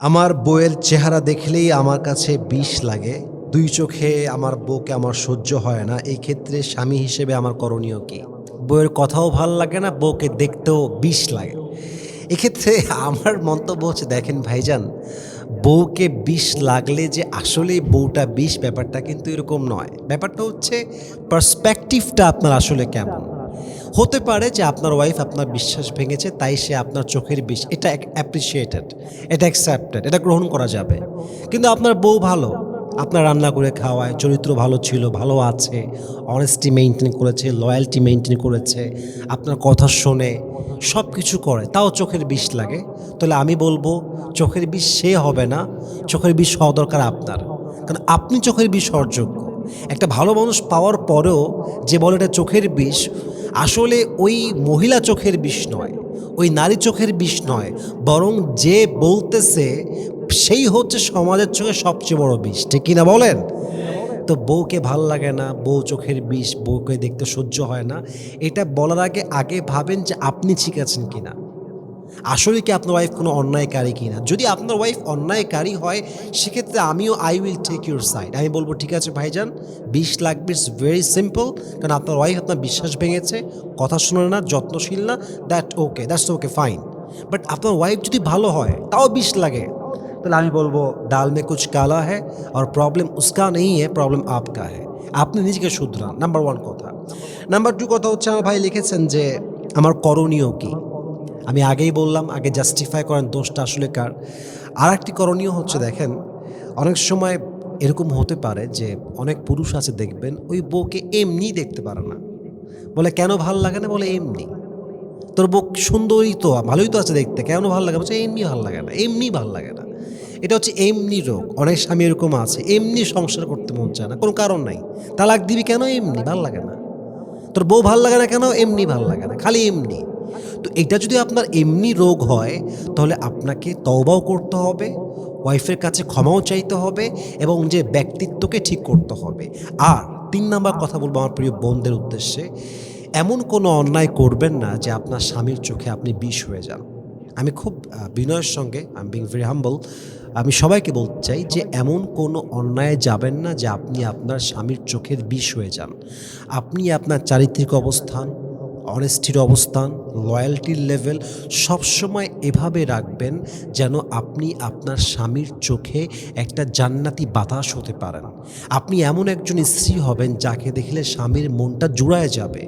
আমার বউয়ের চেহারা দেখলেই আমার কাছে বিষ লাগে। দুই চোখে আমার বউকে আমার সহ্য হয় না। এই ক্ষেত্রে স্বামী হিসেবে আমার করণীয় কি? বউয়ের কথাও ভাল লাগে না, বউকে দেখতেও বিষ লাগে। এক্ষেত্রে আমার মন্তব্য হচ্ছে, দেখেন ভাইজান, বউকে বিষ লাগলে যে আসলেই বউটা বিষ, ব্যাপারটা কিন্তু এরকম নয়। ব্যাপারটা হচ্ছে পার্সপেক্টিভটা আপনার আসলে কেমন? হতে পারে যে আপনার ওয়াইফ আপনার বিশ্বাস ভেঙেছে, তাই সে আপনার চোখের বিষ। এটা অ্যাপ্রিশিয়েটেড, এটা অ্যাকসেপ্টেড, এটা গ্রহণ করা যাবে। কিন্তু আপনার বউ ভালো, আপনার রান্না করে খাওয়ায়, চরিত্র ভালো ছিল, ভালো আছে, অনেস্টি মেইনটেইন করেছে, লয়্যালটি মেইনটেইন করেছে, আপনার কথা শোনে, সব কিছু করে, তাও চোখের বিষ লাগে। তাহলে আমি বলবো, চোখের বিষ সে হবে না, চোখের বিষ হওয়া দরকার আপনার। কারণ আপনি চোখের বিষ হওয়ার যোগ্য। একটা ভালো মানুষ পাওয়ার পরেও যে বলে এটা চোখের বিষ, আসলে ওই মহিলা চোখের বিষ নয়, ওই নারী চোখের বিষ নয়, বরং যে বলতেছে সেই হচ্ছে সমাজের চোখে সবচেয়ে বড় বিষ। ঠিক কিনা বলেন? তো বউকে ভাল লাগে না, বউ চোখের বিষ, বউকে দেখতে সহ্য হয় না, এটা বলার আগে আগে ভাবেন যে আপনি ঠিক আছেন কিনা। আসলে কি আপনার ওয়াইফ কোনো অন্যায়কারী কিনা? যদি আপনার ওয়াইফ অন্যায়কারী হয়, সেক্ষেত্রে আমিও I will take your side. আমি বলবো, ঠিক আছে ভাইজান, বিষ লাগবে, ইটস ভেরি সিম্পল। কারণ আপনার ওয়াইফ আপনার বিশ্বাস ভেঙেছে, কথা শোনে না, যত্নশীল না, দ্যাটস ওকে ফাইন। বাট আপনার ওয়াইফ যদি ভালো হয়, তাও বিষ লাগে, তাহলে আমি বলবো, ডাল মে কুছ কালা হ্যায় আর প্রবলেম উসকা নেই হ্যায়, প্রবলেম আপকা হ্যায়। আপনি নিজেকে শুধরান, নাম্বার ওয়ান কথা। নাম্বার টু কথা হচ্ছে, আমার ভাই লিখেছেন যে আমার করণীয় কী। আমি আগেই বললাম, আগে জাস্টিফাই করেন দোষটা আসলে কার। আর একটি করণীয় হচ্ছে, দেখেন, অনেক সময় এরকম হতে পারে যে অনেক পুরুষ আছে, দেখবেন ওই বউকে এমনি দেখতে পারে না। বলে কেন ভাল লাগে না? বলে এমনি। তোর বউ সুন্দরী তো, ভালোই তো আছে দেখতে, কেন ভাল লাগে? বলছে এমনি ভাল লাগে না, এমনি ভাল লাগে না। এটা হচ্ছে এমনি রোগ। অনেক স্বামী এরকম আছে, এমনি সংসার করতে মন চায় না, কোনো কারণ নাই। তালাক দিবি কেন? এমনি ভাল লাগে না। তোর বউ ভাল লাগে না কেন? এমনি ভাল লাগে না, খালি এমনি। তো এটা যদি আপনার এমনি রোগ হয়, তাহলে আপনাকে তওবাও করতে হবে, ওয়াইফের কাছে ক্ষমাও চাইতে হবে, এবং যে ব্যক্তিত্বকে ঠিক করতে হবে। আর ৩ নাম্বার কথা বলবো আমার প্রিয় বোনদের উদ্দেশ্যে, এমন কোনো অন্যায় করবেন না যে আপনার স্বামীর চোখে আপনি বিষ হয়ে যান। আমি খুব বিনয়ের সঙ্গে, আই এম বিং ভেরি হাম্বল, আমি সবাইকে বলতে চাই যে এমন কোনো অন্যায়ে যাবেন না যে আপনি আপনার স্বামীর চোখের বিষ হয়ে যান। আপনি আপনার চারিত্রিক অবস্থান, অনেস্টির অবস্থান, লয়্যালটির লেভেল সবসময় এভাবে রাখবেন যেন আপনি আপনার স্বামীর চোখে একটা জান্নাতি বাতাস হতে পারেন। আপনি এমন একজন স্ত্রী হবেন যাকে দেখলে স্বামীর মনটা জুড়ায় যাবে।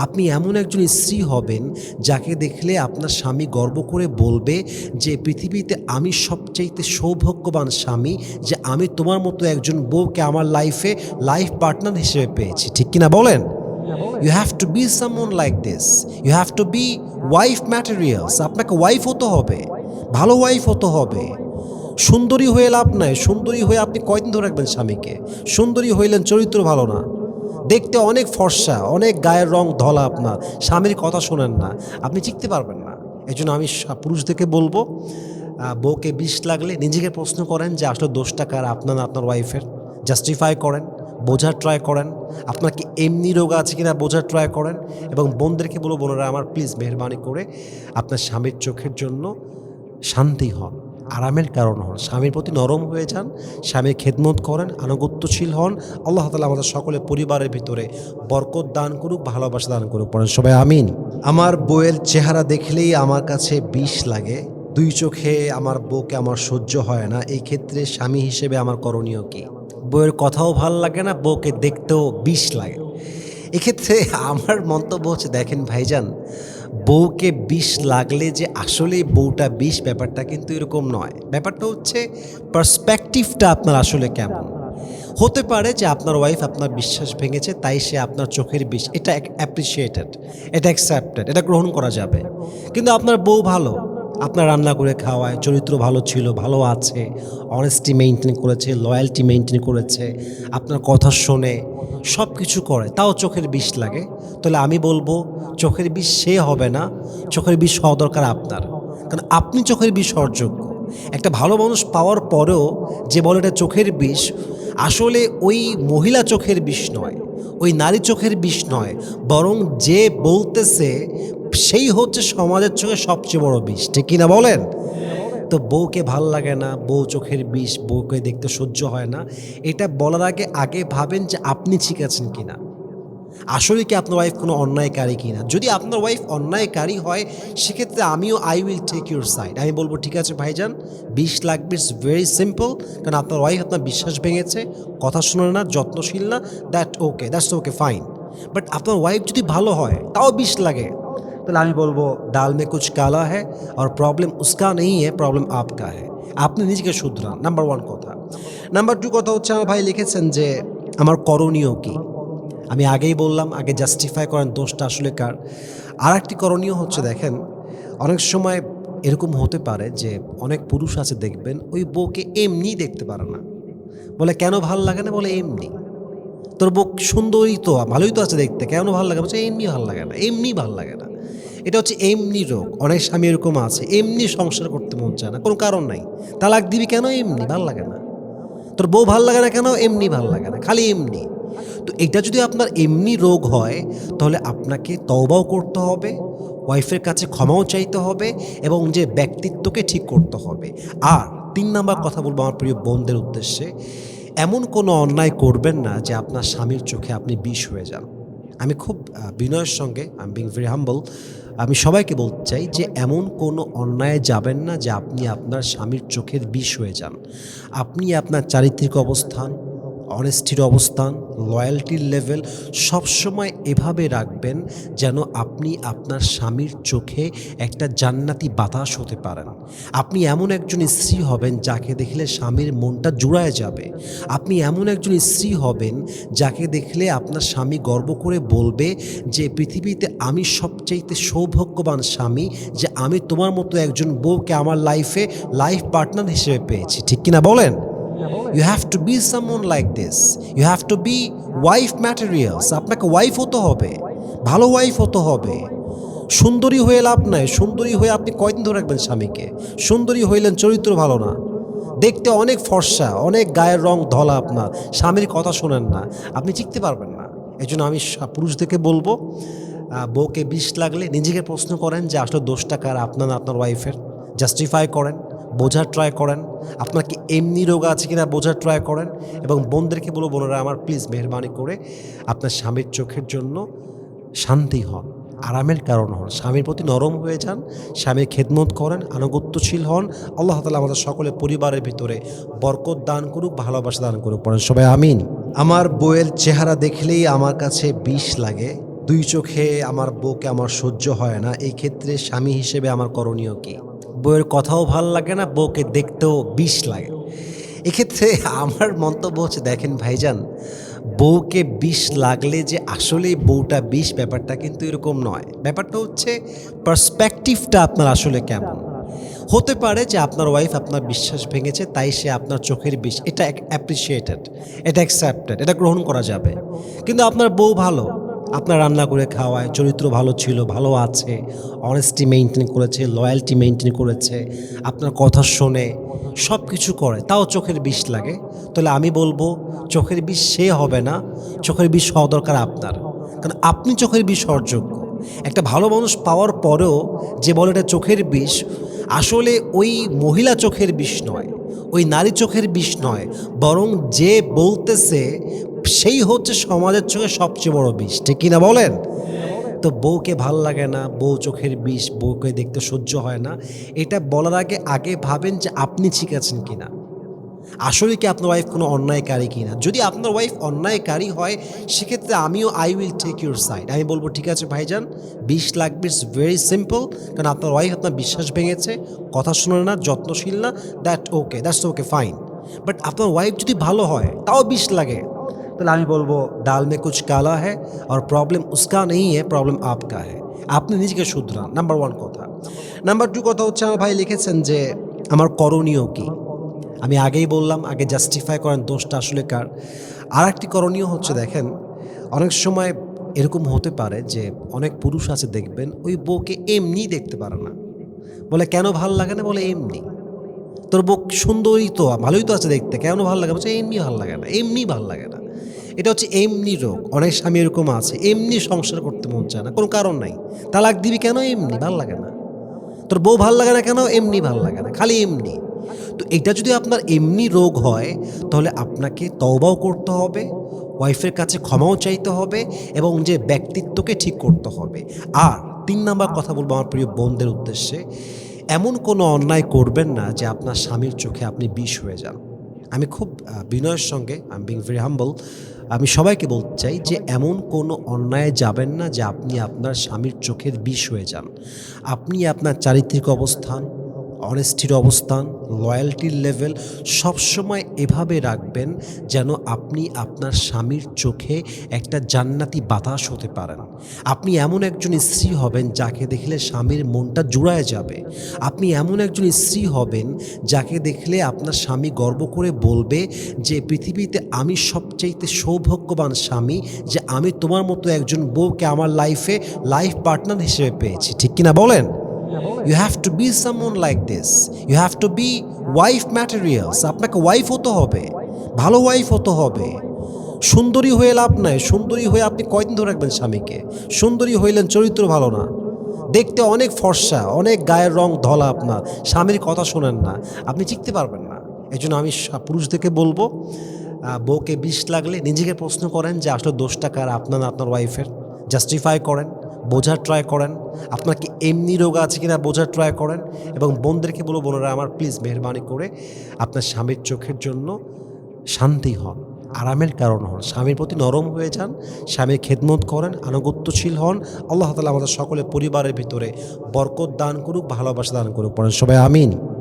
আপনি এমন একজন স্ত্রী হবেন যাকে দেখলে আপনার স্বামী গর্ব করে বলবে যে পৃথিবীতে আমি সবচাইতে সৌভাগ্যবান স্বামী, যে আমি তোমার মতো একজন বউকে আমার লাইফে লাইফ পার্টনার হিসেবে পেয়েছি। ঠিক কিনা বলেন? You have to be someone like this. You have to be wife materials. আপনাকে ওয়াইফ হতে হবে, ভালো ওয়াইফ হতে হবে। সুন্দরী হয়ে লাভ নাই। সুন্দরী হয়ে আপনি কয়দিন ধরে রাখবেন স্বামীকে? সুন্দরী হইলেন, চরিত্র ভালো না, দেখতে অনেক ফর্সা, অনেক গায়ের রং ধলা, আপনার স্বামীর কথা শোনেন না, আপনি টিকতে পারবেন না। এই জন্য আমি পুরুষদেরকে বলবো, বউকে বিষ লাগলে নিজেকে প্রশ্ন করেন যে আসলে দোষটা কার, আপনার না আপনার ওয়াইফের। জাস্টিফাই করেন, বোঝার ট্রাই করেন, আপনার কি এমনি রোগ আছে কিনা বোঝার ট্রাই করেন। এবং বোনদেরকে বলবো, বোনেরা আমার, প্লিজ মেহরবানি করে আপনার স্বামীর চোখের জন্য শান্তি হন, আরামের কারণ হন, স্বামীর প্রতি নরম হয়ে যান, স্বামীর খেদমত করেন, আনুগত্যশীল হন। আল্লাহ তাআলা আমাদের সকলের পরিবারের ভিতরে বরকত দান করুক, ভালোবাসা দান করুক, পড়েন সবাই আমিন। আমার বউয়ের চেহারা দেখলেই আমার কাছে বিষ লাগে। দুই চোখে আমার বউকে আমার সহ্য হয় না। এই ক্ষেত্রে স্বামী হিসেবে আমার করণীয় কি? বউয়ের কথাও ভাল লাগে না, বউকে দেখতেও বিষ লাগে। এক্ষেত্রে আমার মন্তব্য হচ্ছে, দেখেন ভাইজান, বউকে বিষ লাগলে যে আসলেই বউটা বিষ, ব্যাপারটা কিন্তু এরকম নয়। ব্যাপারটা হচ্ছে পার্সপেক্টিভটা আপনার আসলে কেমন? হতে পারে যে আপনার ওয়াইফ আপনার বিশ্বাস ভেঙেছে, তাই সে আপনার চোখের বিষ। এটা অ্যাপ্রিশিয়েটেড, এটা অ্যাকসেপ্টেড, এটা গ্রহণ করা যাবে। কিন্তু আপনার বউ ভালো, আপনার রান্না করে খাওয়ায়, চরিত্র ভালো ছিল, ভালো আছে, অনেস্টি মেইনটেইন করেছে, লয়্যালটি মেইনটেইন করেছে, আপনার কথা শোনে, সব কিছু করে, তাও চোখের বিষ লাগে। তাহলে আমি বলবো, চোখের বিষ সে হবে না, চোখের বিষ হওয়া দরকার আপনার। কারণ আপনি চোখের বিষ হওয়ার যোগ্য। একটা ভালো মানুষ পাওয়ার পরেও যে বলে এটা চোখের বিষ, আসলে ওই মহিলা চোখের বিষ নয়, ওই নারী চোখের বিষ নয়, বরং যে বলতেছে সেই হচ্ছে সমাজের চোখে সবচেয়ে বড় বিষ। ঠিক কিনা বলেন? তো তো বউকে ভাল লাগে না, বউ চোখের বিষ, বউকে দেখতে সহ্য হয় না, এটা বলার আগে আগে ভাবেন যে আপনি ঠিক আছেন কিনা। আসলে কি আপনার ওয়াইফ কোনো অন্যায়কারী কিনা? যদি আপনার ওয়াইফ অন্যায়কারী হয়, সেক্ষেত্রে আমিও I will take your side. আমি বলব, ঠিক আছে ভাইজান, বিষ লাগবে, ইটস ভেরি সিম্পল। কারণ আপনার ওয়াইফ আপনার বিশ্বাস ভেঙেছে, কথা শোনে না, যত্নশীল না, দ্যাটস ওকে ফাইন। বাট আপনার ওয়াইফ যদি ভালো হয়, তাও বিষ লাগে, তাহলে আমি বলবো ডাল মে কুছ কালা হ্যায় আর প্রবলেম উসকা নেই হ্যায়, প্রবলেম আপকা হ্যায়। আপনি নিজেকে শুধরান, নাম্বার 1 কথা। নাম্বার 2 কথা হচ্ছে, আমার ভাই লিখেছেন যে আমার করণীয় কী? আমি আগেই বললাম, আগে জাস্টিফাই করেন দোষটা আসলে কার। আরেকটি করণীয় হচ্ছে, দেখেন, অনেক সময় এরকম হতে পারে যে অনেক পুরুষ আছে দেখবেন ওই বউকে এমনিই দেখতে পারে না। বলে কেন ভাল লাগে না? বলে এমনি। তোর বউ সুন্দরী তো, ভালোই তো আছে দেখতে, কেন ভাল লাগে? বলছে এমনি ভাল লাগে না, এমনি ভাল লাগে না। এটা হচ্ছে এমনি রোগ। অনেক স্বামী এরকম আছে, এমনি সংসার করতে মন চায় না, কোনো কারণ নাই। তালাক দিবি কেন? এমনি ভাল লাগে না। তোর বউ ভাল লাগে না কেন? এমনি ভাল লাগে না, খালি এমনি। তো এটা যদি আপনার এমনি রোগ হয়, তাহলে আপনাকে তওবাও করতে হবে, ওয়াইফের কাছে ক্ষমাও চাইতে হবে এবং যে ব্যক্তিত্বকে ঠিক করতে হবে। আর ৩ নাম্বার কথা বলবো আমার প্রিয় বোনদের উদ্দেশ্যে, এমন কোনো অন্যায় করবেন না যে আপনার স্বামীর চোখে আপনি বিষ হয়ে যান। আমি খুব বিনয়ের সঙ্গে, আই এম বিং ভেরি হাম্বল, আমি সবাইকে বলতে চাই যে এমন কোনো অন্যায়ে যাবেন না যে আপনি আপনার স্বামীর চোখের বিষ হয়ে যান। আপনি আপনার চারিত্রিক অবস্থান, অনেস্টির অবস্থান, লয়্যালটির লেভেল সবসময় এভাবে রাখবেন যেন আপনি আপনার স্বামীর চোখে একটা জান্নাতি বাতাস হতে পারেন। আপনি এমন একজন স্ত্রী হবেন যাকে দেখলে স্বামীর মনটা জুড়ায় যাবে। আপনি এমন একজন স্ত্রী হবেন যাকে দেখলে আপনার স্বামী গর্ব করে বলবে যে পৃথিবীতে আমি সবচাইতে সৌভাগ্যবান স্বামী যে আমি তোমার মতো একজন বউকে আমার লাইফ পার্টনার হিসেবে পেয়েছি। ঠিক কিনা বলেন? You have to be someone like this. You have to be wife materials. আপনাকে ওয়াইফ হতে হবে, ভালো ওয়াইফ হতে হবে। সুন্দরী হয়ে লাভ নাই। সুন্দরী হয়ে আপনি কয়দিন ধরে রাখবেন স্বামীকে? সুন্দরী হইলেন, চরিত্র ভালো না, দেখতে অনেক ফর্সা, অনেক গায়ের রং ধলা, আপনার স্বামীর কথা শোনেন না, আপনি টিকতে পারবেন না। এই জন্য আমি পুরুষদেরকে বলবো, বউকে বিষ লাগলে নিজেকে প্রশ্ন করেন যে আসলে দোষটা কার, আপনার না আপনার ওয়াইফের। জাস্টিফাই করেন, বোঝার ট্রাই করেন, আপনার কি এমনি রোগ আছে কিনা বোঝার ট্রাই করেন। এবং বোনদেরকে বলবো, বোনেরা আমার, প্লিজ মেহরবানি করে আপনার স্বামীর চোখের জন্য শান্তি হন, আরামের কারণ হন, স্বামীর প্রতি নরম হয়ে যান, স্বামীর খেদমত করেন, আনুগত্যশীল হন। আল্লাহ তাআলা আমাদের সকলের পরিবারের ভিতরে বরকত দান করুক, ভালোবাসা দান করুক, পড়েন সবাই আমিন। আমার বউয়ের চেহারা দেখলেই আমার কাছে বিষ লাগে, 2 চোখে আমার বউকে আমার সহ্য হয় না। এই ক্ষেত্রে স্বামী হিসেবে আমার করণীয় কী? বউয়ের কথাও ভাল লাগে না, বউকে দেখতেও বিষ লাগে। এক্ষেত্রে আমার মন্তব্য হচ্ছে, দেখেন ভাইজান, বউকে বিষ লাগলে যে আসলেই বউটা বিষ, ব্যাপারটা কিন্তু এরকম নয়। ব্যাপারটা হচ্ছে পার্সপেক্টিভটা আপনার আসলে কেমন। হতে পারে যে আপনার ওয়াইফ আপনার বিশ্বাস ভেঙেছে, তাই সে আপনার চোখের বিষ, এটা অ্যাপ্রিসিয়েটেড, এটা অ্যাকসেপ্টেড, এটা গ্রহণ করা যাবে। কিন্তু আপনার বউ ভালো, আপনার রান্না করে খাওয়ায়, চরিত্র ভালো ছিল, ভালো আছে, অনেস্টি মেইনটেইন করেছে, লয়্যালটি মেইনটেইন করেছে, আপনার কথা শোনে, সব কিছু করে, তাও চোখের বিষ লাগে, তাহলে আমি বলবো চোখের বিষ সে হবে না, চোখের বিষ হওয়া দরকার আপনার। কারণ আপনি চোখের বিষ হওয়ার যোগ্য। একটা ভালো মানুষ পাওয়ার পরেও যে বলে এটা চোখের বিষ, আসলে ওই মহিলা চোখের বিষ নয়, ওই নারী চোখের বিষ নয়, বরং যে বলতেছে সেই হচ্ছে সমাজের চোখে সবচেয়ে বড় বিষ। ঠিক কিনা বলেন? তো বউকে ভাল লাগে না, বউ চোখের বিষ, বউকে দেখতে সহ্য হয় না, এটা বলার আগে আগে ভাবেন যে আপনি ঠিক আছেন কিনা। আসলে কি আপনার ওয়াইফ কোনো অন্যায়কারী কিনা। যদি আপনার ওয়াইফ অন্যায়কারী হয়, সেক্ষেত্রে আমিও I will take your side. আমি বলবো, ঠিক আছে ভাইজান, বিষ লাগবে, ইটস ভেরি সিম্পল। কারণ আপনার ওয়াইফ আপনার বিশ্বাস ভেঙেছে, কথা শোনে না, যত্নশীল না, দ্যাটস ওকে ফাইন। বাট আপনার ওয়াইফ যদি ভালো হয়, তাও বিষ লাগে, তাহলে আমি বলবো ডাল মে কুছ কালা হ্যায় আর প্রবলেম উসকা নেই হ্যায়, প্রবলেম আপকা হ্যায়। আপনি নিজেকে শুধরান, নাম্বার 1 কথা। নাম্বার 2 কথা হচ্ছে, আমার ভাই লিখেছেন যে আমার করণীয় কী? আমি আগেই বললাম, আগে জাস্টিফাই করেন দোষটা আসলে কার। আরেকটি করণীয় হচ্ছে, দেখেন, অনেক সময় এরকম হতে পারে যে অনেক পুরুষ আছে দেখবেন ওই বউকে এমনিই দেখতে পারে না। বলে কেন ভাল লাগে না? বলে এমনি। তোর বউ সুন্দরী তো, ভালোই তো আছে দেখতে, কেন ভাল লাগে? বলছে এমনি ভাল লাগে না, এমনি ভাল লাগে না। এটা হচ্ছে এমনি রোগ। অনেক স্বামী এরকম আছে, এমনি সংসার করতে মন চায় না, কোনো কারণ নাই। তালাক দিবি কেন? এমনি ভাল লাগে না। তোর বউ ভাল লাগে না কেন? এমনি ভাল লাগে না, খালি এমনি। তো এটা যদি আপনার এমনি রোগ হয়, তাহলে আপনাকে তওবাও করতে হবে, ওয়াইফের কাছে ক্ষমাও চাইতে হবে এবং যে ব্যক্তিত্বকে ঠিক করতে হবে। আর ৩ নাম্বার কথা বলবো আমার প্রিয় বোনদের উদ্দেশ্যে, এমন কোনো অন্যায় করবেন না যে আপনার স্বামীর চোখে আপনি বিষ হয়ে যান। আমি খুব বিনয়ের সঙ্গে, আই এম বিং ভেরি হাম্বল, আমি সবাইকে বলতে চাই যে এমন কোনো অন্যায়ে যাবেন না যে আপনি আপনার স্বামীর চোখের বিষ হয়ে যান। আপনি আপনার চারিত্রিক অবস্থান, অনেস্টির অবস্থান, লয়্যালটির লেভেল সবসময় এভাবে রাখবেন যেন আপনি আপনার স্বামীর চোখে একটা জান্নাতি বাতাস হতে পারেন। আপনি এমন একজন স্ত্রী হবেন যাকে দেখলে স্বামীর মনটা জুড়ায় যাবে। আপনি এমন একজন স্ত্রী হবেন যাকে দেখলে আপনার স্বামী গর্ব করে বলবে যে পৃথিবীতে আমি সবচাইতে সৌভাগ্যবান স্বামী যে আমি তোমার মতো একজন বউকে আমার লাইফে লাইফ পার্টনার হিসেবে পেয়েছি। ঠিক কিনা বলেন? You have to be someone like this. You have to be wife materials. আপনাকে ওয়াইফ হতে হবে, ভালো ওয়াইফ হতে হবে। সুন্দরী হয়ে লাভ নাই। সুন্দরী হয়ে আপনি কয়দিন ধরে রাখবেন স্বামীকে? সুন্দরী হইলেন, চরিত্র ভালো না, দেখতে অনেক ফর্সা, অনেক গায়ের রং ধলা, আপনার স্বামীর কথা শোনেন না, আপনি টিকতে পারবেন না। এই জন্য আমি পুরুষদেরকে বলবো, বউকে বিষ লাগলে নিজেকে প্রশ্ন করেন যে আসলে দোষটা কার, আপনার না আপনার ওয়াইফের? জাস্টিফাই করেন, বোঝার ট্রাই করেন, আপনার কি এমনি রোগ আছে কিনা বোঝার ট্রাই করেন। এবং বোনদেরকে বলবো, বোনেরা আমার প্লিজ মেহরবানি করে আপনার স্বামীর চোখের জন্য শান্তি হন, আরামের কারণ হন, স্বামীর প্রতি নরম হয়ে যান, স্বামীর খেদমত করেন, আনুগত্যশীল হন। আল্লাহ তাআলা আমাদের সকলের পরিবারের ভিতরে বরকত দান করুক, ভালোবাসা দান করুক। পড়েন সবাই আমিন।